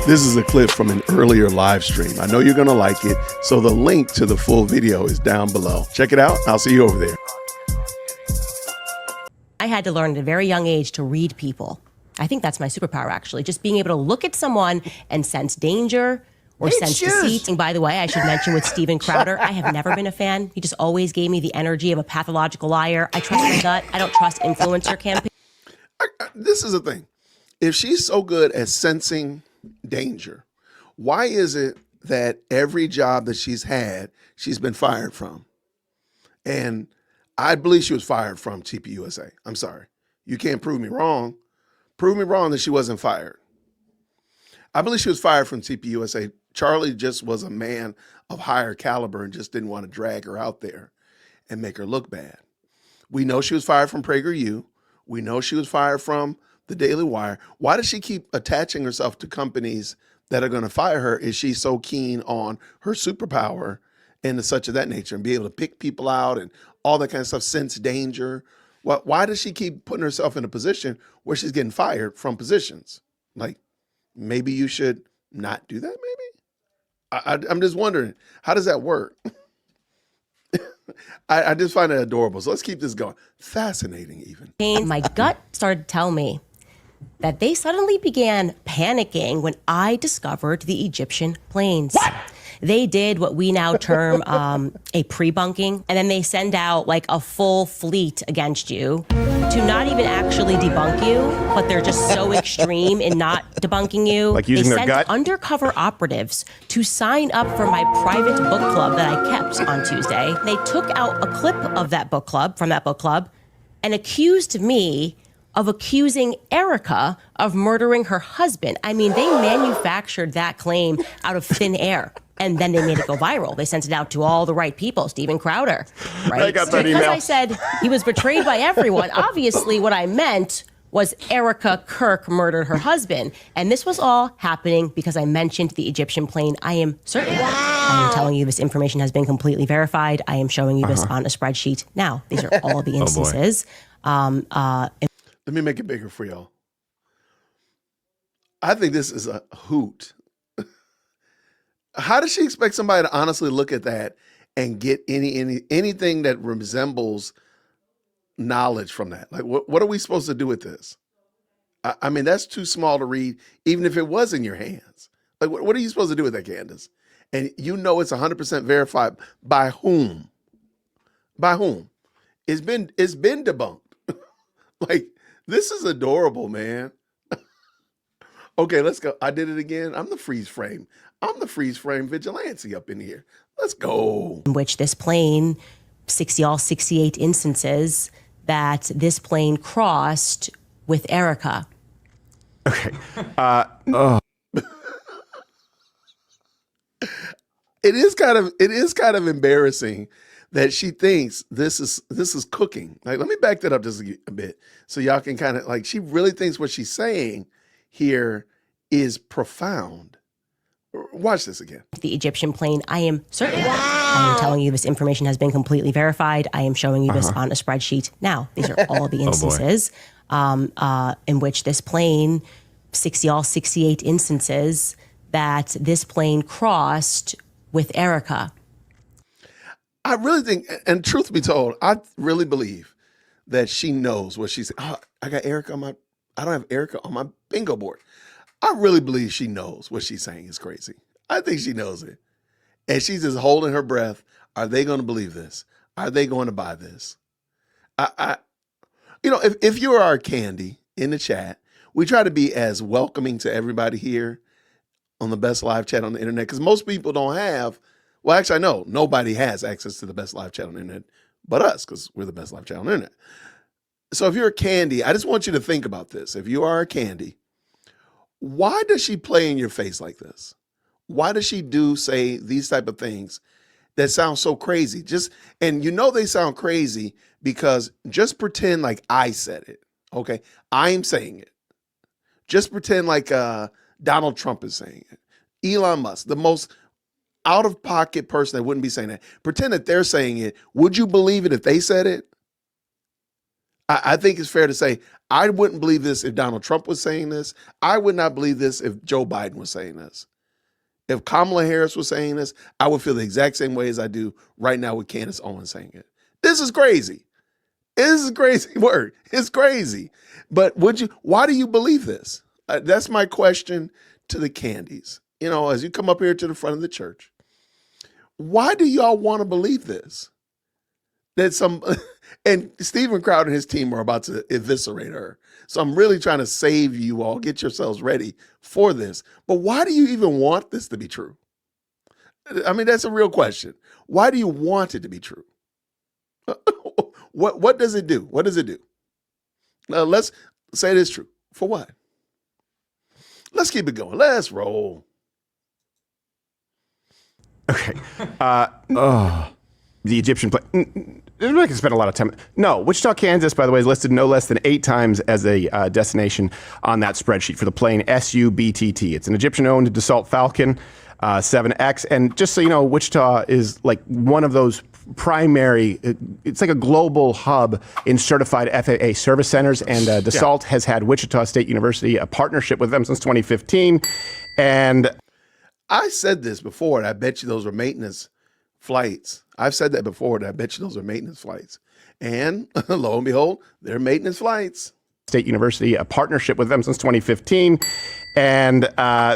This is a clip from an earlier live stream. I know you're going to like it, so the link to the full video is down below. Check it out. I'll see you over there. I had to learn at a very young age to read people. I think that's my superpower, actually. Just being able to look at someone and sense danger or sense deceit. And by the way, I should mention with Steven Crowder, I have never been a fan. He just always gave me the energy of a pathological liar. I trust my gut. I don't trust influencer campaigns. This is the thing. If she's so good at sensing danger, why is it that every job that she's had, she's been fired from? And I believe she was fired from TPUSA. I'm sorry. You can't prove me wrong. Prove me wrong that she wasn't fired. I believe she was fired from TPUSA. Charlie just was a man of higher caliber and just didn't want to drag her out there and make her look bad. We know she was fired from PragerU. We know she was fired from the Daily Wire. Why does she keep attaching herself to companies that are going to fire her? Is she so keen on her superpower and such of that nature and be able to pick people out and all that kind of stuff, sense danger? Why does she keep putting herself in a position where she's getting fired from positions? Like, maybe you should not do that, maybe? I'm just wondering, how does that work? I just find it adorable. So let's keep this going. Fascinating, even. My gut started to tell me that they suddenly began panicking when I discovered the Egyptian planes. What? They did what we now term a pre-bunking, and then they send out like a full fleet against you to not even actually debunk you, but they're just so extreme in not debunking you. Like using they their sent gut? undercover operatives to sign up for my private book club that I kept on Tuesday. They took out a clip of that book club, from that book club, and accused me of accusing Erica of murdering her husband. I mean, they manufactured that claim out of thin air. And then they made it go viral. They sent it out to all the right people, Steven Crowder, right? I got that because email. I said he was betrayed by everyone. Obviously, what I meant was Erica Kirk murdered her husband. And this was all happening because I mentioned the Egyptian plane. I am certain. Wow. I am telling you this information has been completely verified. I am showing you this on a spreadsheet. Now, these are all the instances. Let me make it bigger for y'all. I think this is a hoot. How does she expect somebody to honestly look at that and get anything that resembles knowledge from that? Like, what are we supposed to do with this? I mean, that's too small to read, even if it was in your hands. Like, what are you supposed to do with that, Candace? And you know it's 100% verified. By whom? By whom? It's been debunked. Like, this is adorable, man. Okay, let's go. I did it again. I'm the freeze frame vigilante up in here. Let's go. In which this plane, 68 instances that this plane crossed with Erica. Okay. It is kind of embarrassing that she thinks this is cooking. Like, let me back that up just a bit so y'all can kind of, like, she really thinks what she's saying here is profound. Watch this again. The Egyptian plane, I am certain. I am telling you this information has been completely verified. I am showing you this on a spreadsheet. Now, these are all the instances in which this plane, 68 instances that this plane crossed with Erica. I really think, and truth be told, I really believe that she knows what she's. Oh, I got Erica I don't have Erica on my bingo board. I really believe she knows what she's saying is crazy. I think she knows it. And she's just holding her breath. Are they going to believe this? Are they going to buy this? If you're our Candy in the chat, we try to be as welcoming to everybody here on the best live chat on the internet, because most people don't have, well, actually, I know nobody has access to the best live chat on the internet but us, because we're the best live chat on the internet. So if you're a Candy, I just want you to think about this. If you are a Candy, why does she play in your face like this? Why does she say these type of things that sound so crazy? And they sound crazy because just pretend like I said it, okay? I'm saying it. Just pretend like Donald Trump is saying it. Elon Musk, the most out-of-pocket person that wouldn't be saying that. Pretend that they're saying it. Would you believe it if they said it? I think it's fair to say, I wouldn't believe this if Donald Trump was saying this. I would not believe this if Joe Biden was saying this. If Kamala Harris was saying this, I would feel the exact same way as I do right now with Candace Owens saying it. This is crazy. This is a crazy word. It's crazy. But why do you believe this? That's my question to the Candies. As you come up here to the front of the church, why do y'all want to believe this? And Steven Crowder and his team are about to eviscerate her. So I'm really trying to save you all. Get yourselves ready for this. But why do you even want this to be true? I mean, that's a real question. Why do you want it to be true? What does it do? What does it do? Let's say it is true. For what? Let's keep it going. Let's roll. Okay. The Egyptian plane. I can spend a lot of time. No, Wichita, Kansas, by the way, is listed no less than 8 times as a destination on that spreadsheet for the plane SUBTT. It's an Egyptian-owned Dassault Falcon 7X. And just so you know, Wichita is like one of those primary, it's like a global hub in certified FAA service centers. And Dassault has had Wichita State University, a partnership with them since 2015. And I said this before, and I bet you those were maintenance flights. I've said that before, and I bet you those are maintenance flights. And lo and behold, they're maintenance flights. State University, a partnership with them since 2015. And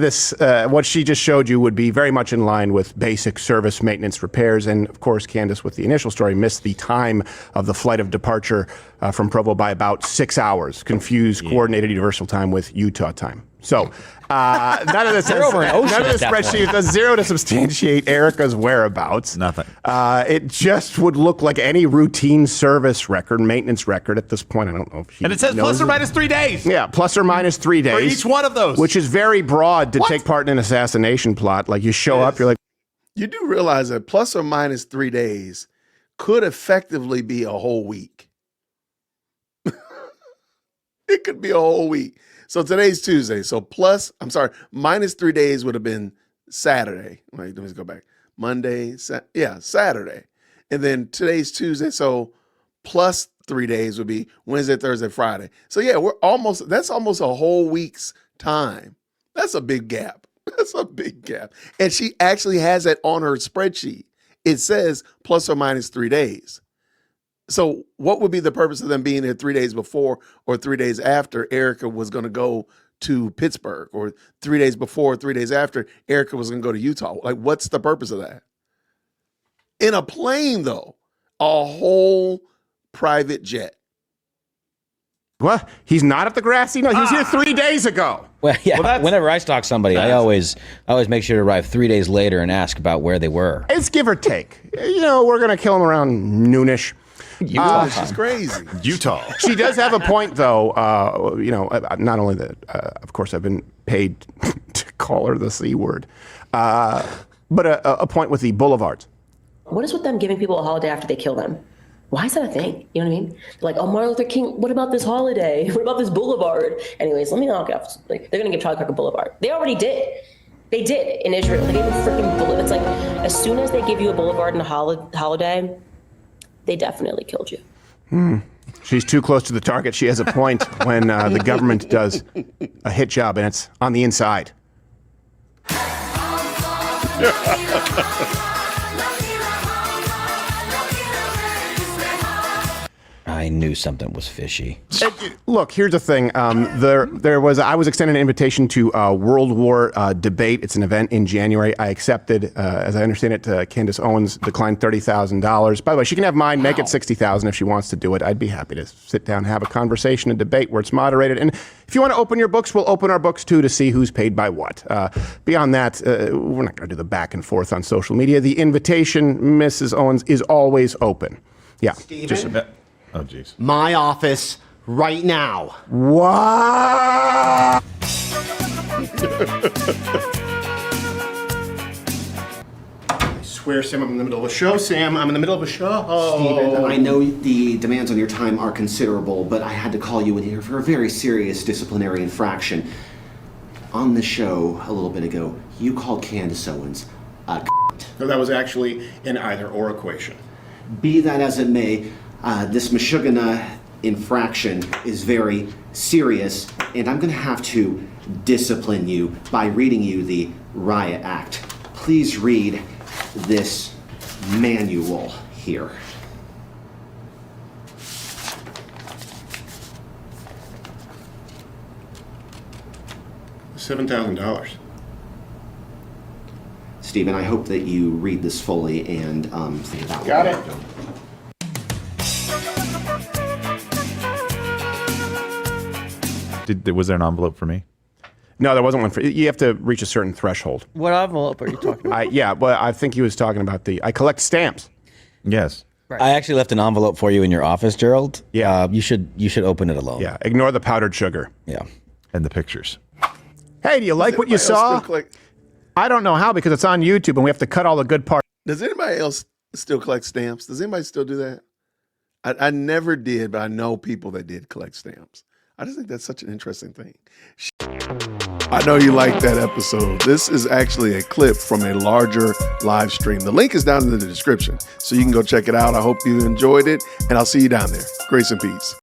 this, what she just showed you would be very much in line with basic service maintenance repairs. And of course, Candace, with the initial story, missed the time of the flight of departure from Provo by about 6 hours, confused coordinated universal time with Utah time. So none of this spreadsheet does zero to substantiate Erica's whereabouts. Nothing. It just would look like any routine service record, maintenance record at this point. I don't know if she And it says plus or minus 3 days. Yeah, plus or minus 3 days. For each one of those. Which is very broad to take part in an assassination plot. Like you show up, you're like. You do realize that plus or minus 3 days could effectively be a whole week. It could be a whole week. So today's Tuesday. So minus 3 days would have been Saturday. Wait, let me go back. Monday, Saturday. And then today's Tuesday. So plus 3 days would be Wednesday, Thursday, Friday. So yeah, that's almost a whole week's time. That's a big gap. That's a big gap. And she actually has it on her spreadsheet. It says plus or minus 3 days. So what would be the purpose of them being there 3 days before or 3 days after Erica was going to go to Pittsburgh, or 3 days before, 3 days after Erica was going to go to Utah? Like, what's the purpose of that? In a plane, though, a whole private jet. What? He's not at the grassy knoll? He was here 3 days ago. Well, yeah. Whenever I stalk somebody, I always make sure to arrive 3 days later and ask about where they were. It's give or take. We're going to kill him around noonish. She's crazy. Utah. She does have a point, though. Not only that, of course, I've been paid to call her the C word, but a point with the boulevards. What is with them giving people a holiday after they kill them? Why is that a thing? You know what I mean? They're like, oh, Martin Luther King, what about this holiday? What about this boulevard? Anyways, let me knock off. Like, they're going to give Charlie Kirk a boulevard. They already did. They did in Israel. They gave a freaking boulevard. It's like, as soon as they give you a boulevard and a holiday, they definitely killed you. She's too close to the target. She has a point when the government does a hit job and it's on the inside. I knew something was fishy. Look, here's the thing. I was extended an invitation to World War debate. It's an event in January. I accepted. As I understand it, Candace Owens declined $30,000. By the way, she can have mine. Make it $60,000 if she wants to do it. I'd be happy to sit down and have a conversation and debate where it's moderated. And if you want to open your books, we'll open our books too to see who's paid by what. Beyond that, we're not going to do the back and forth on social media. The invitation, Mrs. Owens, is always open. Yeah. Steven? Just a bit. Oh, jeez. My office right now. What? I swear, Sam, I'm in the middle of a show. Sam, I'm in the middle of a show. Steven, I know the demands on your time are considerable, but I had to call you in here for a very serious disciplinary infraction. On the show a little bit ago, you called Candace Owens a No, that was actually an either-or equation. Be that as it may, this Meshuggah infraction is very serious, and I'm going to have to discipline you by reading you the Riot Act. Please read this manual here. $7,000. Stephen, I hope that you read this fully and think about Got what it. you're doing. Was there an envelope for me? No, there wasn't one for you. Have to reach a certain threshold. What envelope are you talking about? Yeah, well, I think he was talking about I collect stamps. Yes. I actually left an envelope for you in your office, Gerald. Yeah. You should open it alone. Yeah, ignore the powdered sugar. Yeah. And the pictures. Hey, do you like what you saw? I don't know how because it's on YouTube and we have to cut all the good parts. Does anybody else still collect stamps? Does anybody still do that? I never did, but I know people that did collect stamps. I just think that's such an interesting thing. I know you liked that episode. This is actually a clip from a larger live stream. The link is down in the description, so you can go check it out. I hope you enjoyed it, and I'll see you down there. Grace and peace.